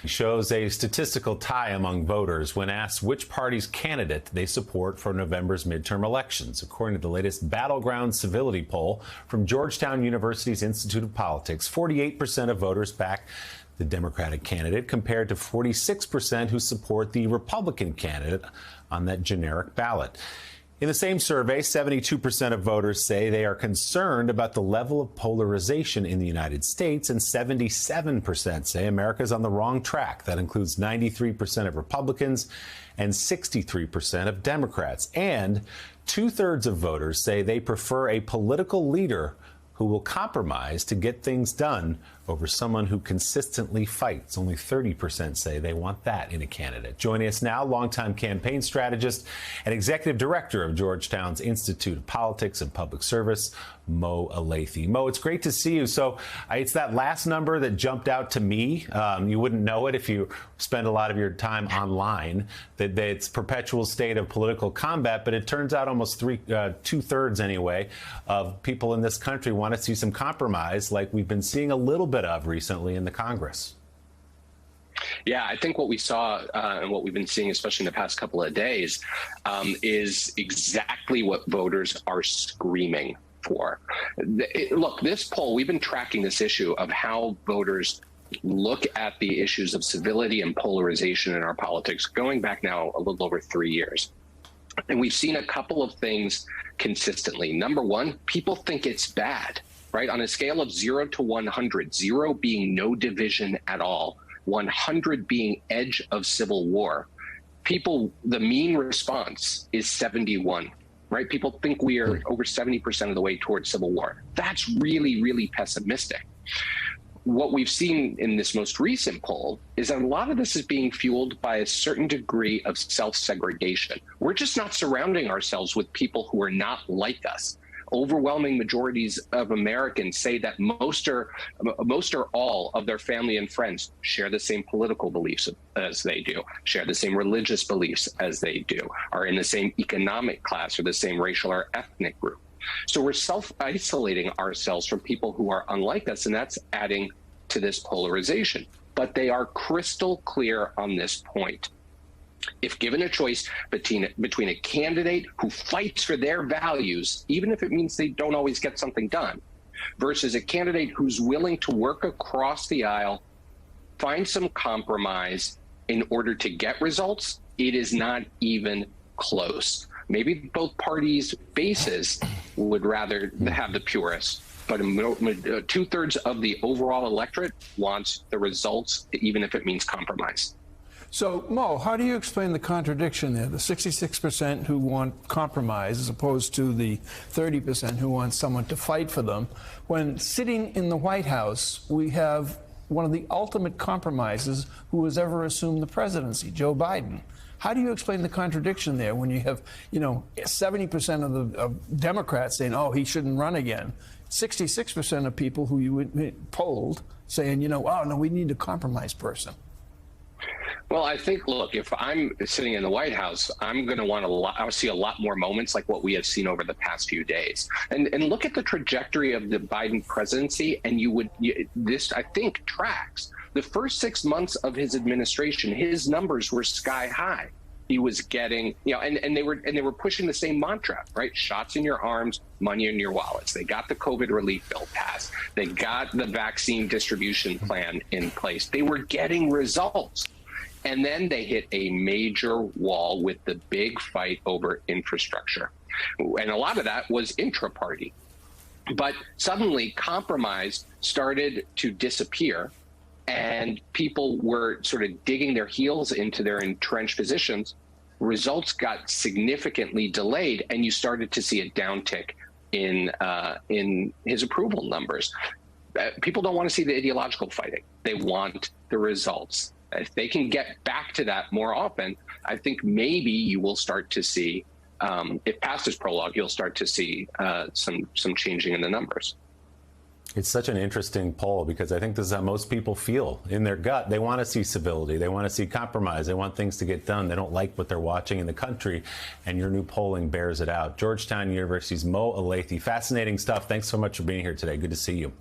Shows a statistical tie among voters when asked which party's candidate they support for November's midterm elections. According to the latest Battleground Civility poll from Georgetown University's Institute of Politics, 48% of voters back the Democratic candidate compared to 46% who support the Republican candidate on that generic ballot. In the same survey, 72% of voters say they are concerned about the level of polarization in the United States, and 77% say America is on the wrong track. That includes 93% of Republicans and 63% of Democrats. And 2/3 of voters say they prefer a political leader who will compromise to get things done over someone who consistently fights. Only 30% say they want that in a candidate. Joining us now, longtime campaign strategist and executive director of Georgetown's Institute of Politics and Public Service, Mo Elleithee. Mo, it's great to see you. So it's that last number that jumped out to me. You wouldn't know it if you spend a lot of your time online, that it's perpetual state of political combat, but it turns out almost 2/3 anyway of people in this country want to see some compromise, like we've been seeing a little bit of recently in the Congress. Yeah, I think what we saw and what we've been seeing, especially in the past couple of days, is exactly what voters are screaming for. Look, this poll, we've been tracking this issue of how voters look at the issues of civility and polarization in our politics going back now a little over 3 years. And we've seen a couple of things consistently. Number one, people think it's bad, right? On a scale of 0 to 100, 0 being no division at all, 100 being edge of civil war, the mean response is 71. Right? People think we are over 70% of the way towards civil war. That's really, really pessimistic. What we've seen in this most recent poll is that a lot of this is being fueled by a certain degree of self-segregation. We're just not surrounding ourselves with people who are not like us. Overwhelming majorities of Americans say that most or all of their family and friends share the same political beliefs as they do, share the same religious beliefs as they do, are in the same economic class or the same racial or ethnic group. So we're self-isolating ourselves from people who are unlike us, and that's adding to this polarization. But they are crystal clear on this point. If given a choice between a candidate who fights for their values, even if it means they don't always get something done, versus a candidate who's willing to work across the aisle, find some compromise in order to get results, it is not even close. Maybe both parties' bases would rather have the purists, but 2/3 of the overall electorate wants the results, even if it means compromise. So, Mo, how do you explain the contradiction there? The 66% who want compromise as opposed to the 30% who want someone to fight for them. When sitting in the White House, we have one of the ultimate compromises who has ever assumed the presidency, Joe Biden. How do you explain the contradiction there when you have, 70% of Democrats saying, oh, he shouldn't run again, 66% of people who you polled saying, oh, no, we need a compromise person? Well, I think, look, if I'm sitting in the White House, I'm going to want to see a lot more moments like what we have seen over the past few days. And look at the trajectory of the Biden presidency, and this, I think, tracks. The first 6 months of his administration, his numbers were sky high. He was getting, and they were pushing the same mantra, right? Shots in your arms, money in your wallets. They got the COVID relief bill passed. They got the vaccine distribution plan in place. They were getting results. And then they hit a major wall with the big fight over infrastructure. And a lot of that was intra-party. But suddenly compromise started to disappear, and people were sort of digging their heels into their entrenched positions. Results got significantly delayed, and you started to see a downtick in his approval numbers. People don't want to see the ideological fighting. They want the results. If they can get back to that more often, I think maybe you will start to see, if past this prologue, you'll start to see some changing in the numbers. It's such an interesting poll because I think this is how most people feel in their gut. They want to see civility. They want to see compromise. They want things to get done. They don't like what they're watching in the country, and your new polling bears it out. Georgetown University's Mo Elleithee. Fascinating stuff. Thanks so much for being here today. Good to see you.